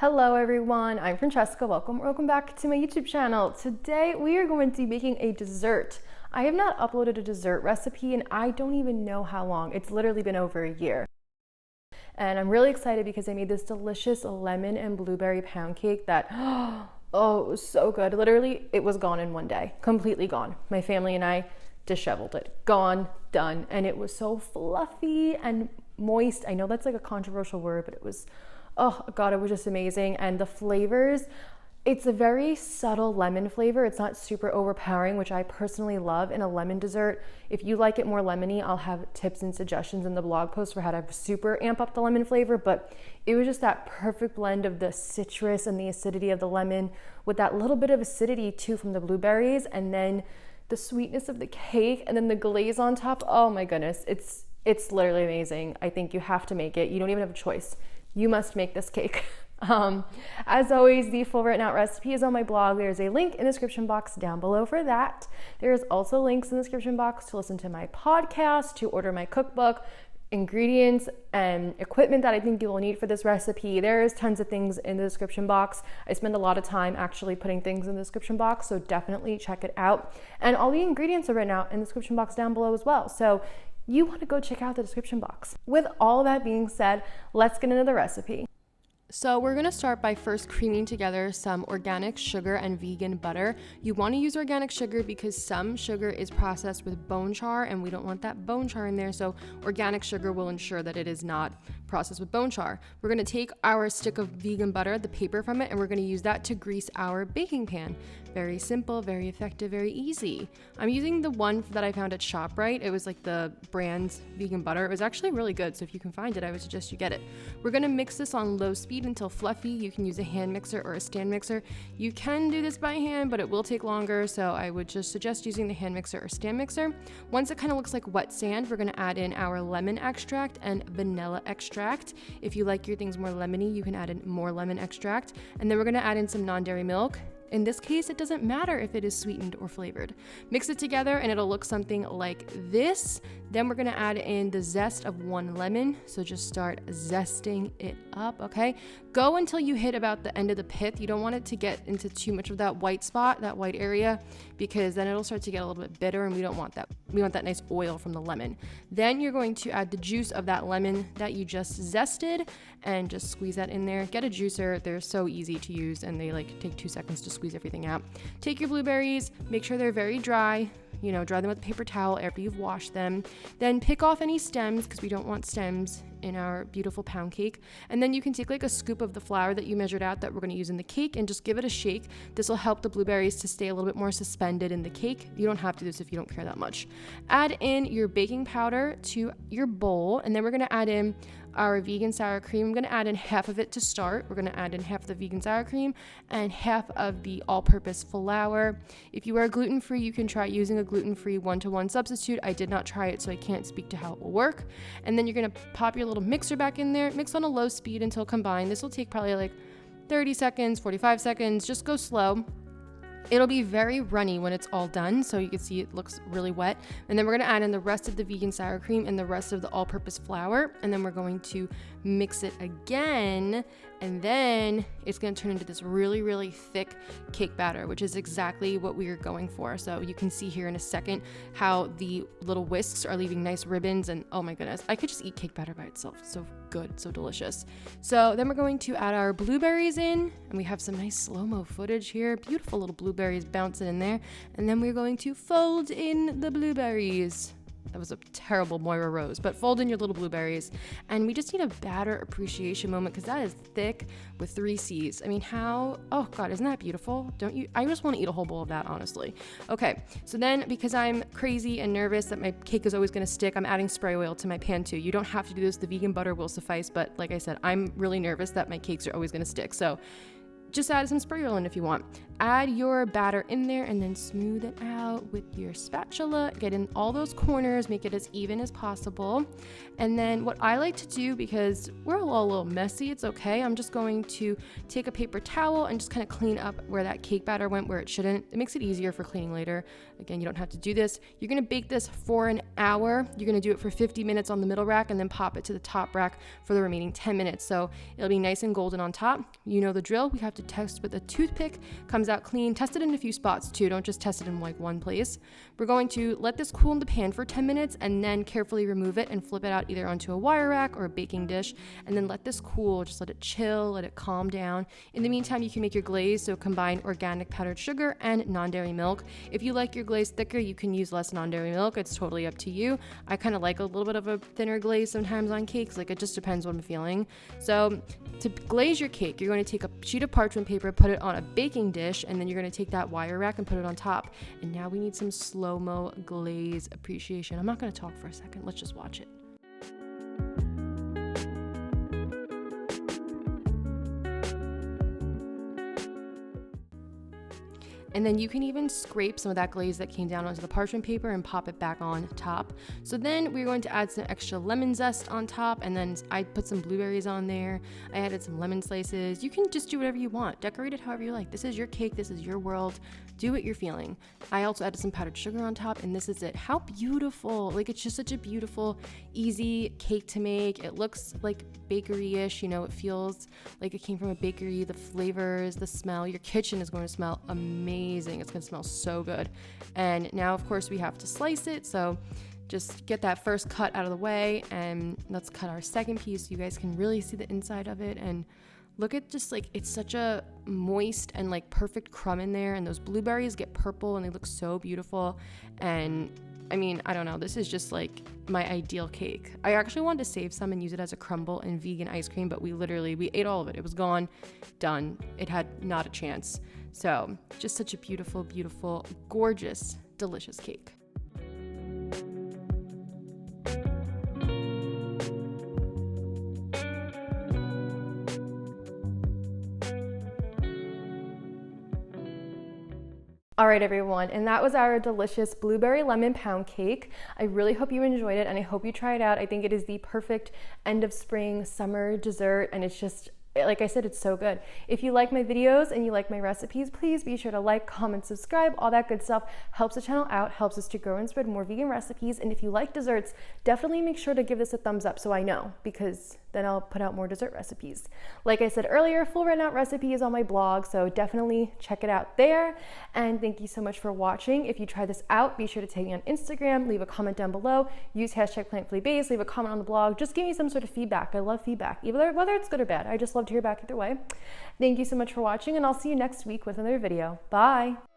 Hello everyone, I'm Francesca. Welcome back to my YouTube channel. Today we are going to be making a dessert. I have not uploaded a dessert recipe and I don't even know how long. It's literally been over a year. And I'm really excited because I made this delicious lemon and blueberry pound cake that, oh, it was so good. Literally, it was gone in one day, completely gone. My family and I disheveled it, gone, done. And it was so fluffy and moist. I know that's like a controversial word, but it was, oh God, it was just amazing. And the flavors, it's a very subtle lemon flavor. It's not super overpowering, which I personally love in a lemon dessert. If you like it more lemony, I'll have tips and suggestions in the blog post for how to super amp up the lemon flavor. But it was just that perfect blend of the citrus and the acidity of the lemon with that little bit of acidity too from the blueberries, and then the sweetness of the cake and then the glaze on top. Oh my goodness, it's literally amazing. I think you have to make it. You don't even have a choice. You must make this cake. As always, the full written out recipe is on my blog. There's a link in the description box down below for that. There's also links in the description box to listen to my podcast, to order my cookbook, ingredients and equipment that I think you will need for this recipe. There's tons of things in the description box. I spend a lot of time actually putting things in the description box, so definitely check it out. And all the ingredients are written out in the description box down below as well. So you want to go check out the description box. With all that being said, let's get into the recipe. So we're gonna start by first creaming together some organic sugar and vegan butter. You wanna use organic sugar because some sugar is processed with bone char and we don't want that bone char in there. So organic sugar will ensure that it is not processed with bone char. We're gonna take our stick of vegan butter, the paper from it, and we're gonna use that to grease our baking pan. Very simple, very effective, very easy. I'm using the one that I found at ShopRite. It was like the brand's vegan butter. It was actually really good, so if you can find it, I would suggest you get it. We're gonna mix this on low speed until fluffy. You can use a hand mixer or a stand mixer. You can do this by hand, but it will take longer, so I would just suggest using the hand mixer or stand mixer. Once it kind of looks like wet sand, we're gonna add in our lemon extract and vanilla extract. If you like your things more lemony, you can add in more lemon extract. And then we're gonna add in some non-dairy milk. In this case, it doesn't matter if it is sweetened or flavored. Mix it together and it'll look something like this. Then we're gonna add in the zest of 1 lemon. So just start zesting it up, okay? Go until you hit about the end of the pith. You don't want it to get into too much of that white spot, that white area, because then it'll start to get a little bit bitter and we don't want that. We want that nice oil from the lemon. Then you're going to add the juice of that lemon that you just zested and just squeeze that in there. Get a juicer. They're so easy to use and they like take 2 seconds to squeeze everything out. Take your blueberries, make sure they're very dry. You know, dry them with a paper towel after you've washed them. Then pick off any stems because we don't want stems in our beautiful pound cake. And then you can take like a scoop of the flour that you measured out that we're going to use in the cake and just give it a shake. This will help the blueberries to stay a little bit more suspended in the cake. You don't have to do this if you don't care that much. Add in your baking powder to your bowl, and then we're going to add in our vegan sour cream. I'm going to add in half of it to start. We're going to add in half of the vegan sour cream and half of the all-purpose flour. If you are gluten-free, you can try using a gluten-free 1-to-1 substitute. I did not try it, so I can't speak to how it will work. And then you're going to pop your little mixer back in there. Mix on a low speed until combined. This will take probably like 30 seconds, 45 seconds. Just go slow. It'll be very runny when it's all done, so you can see it looks really wet. And then we're gonna add in the rest of the vegan sour cream and the rest of the all-purpose flour, and then we're going to mix it again, and then it's gonna turn into this really, really thick cake batter, which is exactly what we are going for. So you can see here in a second how the little whisks are leaving nice ribbons, and oh my goodness, I could just eat cake batter by itself. It's so good, so delicious. So then we're going to add our blueberries in, and we have some nice slow-mo footage here. Beautiful little blueberries bouncing in there. And then we're going to fold in the blueberries. That was a terrible Moira Rose, but fold in your little blueberries. And we just need a batter appreciation moment because that is thick with 3 C's. I mean, how, oh God, isn't that beautiful? Don't you? I just want to eat a whole bowl of that, honestly. Okay, so then because I'm crazy and nervous that my cake is always going to stick, I'm adding spray oil to my pan too. You don't have to do this. The vegan butter will suffice, but like I said, I'm really nervous that my cakes are always going to stick. So just add some spirulina if you want. Add your batter in there and then smooth it out with your spatula. Get in all those corners, make it as even as possible. And then what I like to do, because we're all a little messy, it's okay. I'm just going to take a paper towel and just kind of clean up where that cake batter went where it shouldn't. It makes it easier for cleaning later. Again, you don't have to do this. You're gonna bake this for an hour. You're gonna do it for 50 minutes on the middle rack and then pop it to the top rack for the remaining 10 minutes. So it'll be nice and golden on top. You know the drill. We have to test with a toothpick. Comes out clean. Test it in a few spots too. Don't just test it in like one place. We're going to let this cool in the pan for 10 minutes and then carefully remove it and flip it out either onto a wire rack or a baking dish, and then let this cool. Just let it chill, let it calm down. In the meantime, you can make your glaze, so combine organic powdered sugar and non-dairy milk. If you like your glaze thicker, you can use less non-dairy milk. It's totally up to you. I kind of like a little bit of a thinner glaze sometimes on cakes. Like, it just depends what I'm feeling. So to glaze your cake, you're going to take a sheet of parchment paper, put it on a baking dish, and then you're going to take that wire rack and put it on top. And now we need some slow-mo glaze appreciation. I'm not going to talk for a second. Let's just watch it. And then you can even scrape some of that glaze that came down onto the parchment paper and pop it back on top. So then we're going to add some extra lemon zest on top, and then I put some blueberries on there. I added some lemon slices. You can just do whatever you want. Decorate it however you like. This is your cake. This is your world. Do what you're feeling. I also added some powdered sugar on top, and this is it. How beautiful. Like, it's just such a beautiful, easy cake to make. It looks like bakery-ish, you know, it feels like it came from a bakery. The flavors, the smell, your kitchen is going to smell amazing. It's going to smell so good. And now, of course, we have to slice it. So just get that first cut out of the way, and let's cut our second piece so you guys can really see the inside of it. And look at just like, it's such a moist and like perfect crumb in there, and those blueberries get purple and they look so beautiful. And I mean, I don't know, this is just like my ideal cake. I actually wanted to save some and use it as a crumble in vegan ice cream, but we ate all of it. It was gone, done. It had not a chance. So just such a beautiful, beautiful, gorgeous, delicious cake. All right, everyone, and that was our delicious blueberry lemon pound cake. I really hope you enjoyed it, and I hope you try it out. I think it is the perfect end of spring, summer dessert, and it's just, like I said, it's so good. If you like my videos and you like my recipes, please be sure to like, comment, subscribe, all that good stuff. Helps the channel out, helps us to grow and spread more vegan recipes. And if you like desserts, definitely make sure to give this a thumbs up so I know, because then I'll put out more dessert recipes. Like I said earlier, full written out recipe is on my blog, so definitely check it out there. And thank you so much for watching. If you try this out, be sure to tag me on Instagram, leave a comment down below, use hashtag plantifullybased, leave a comment on the blog. Just give me some sort of feedback. I love feedback, whether it's good or bad. I just love to hear back either way. Thank you so much for watching, and I'll see you next week with another video. Bye.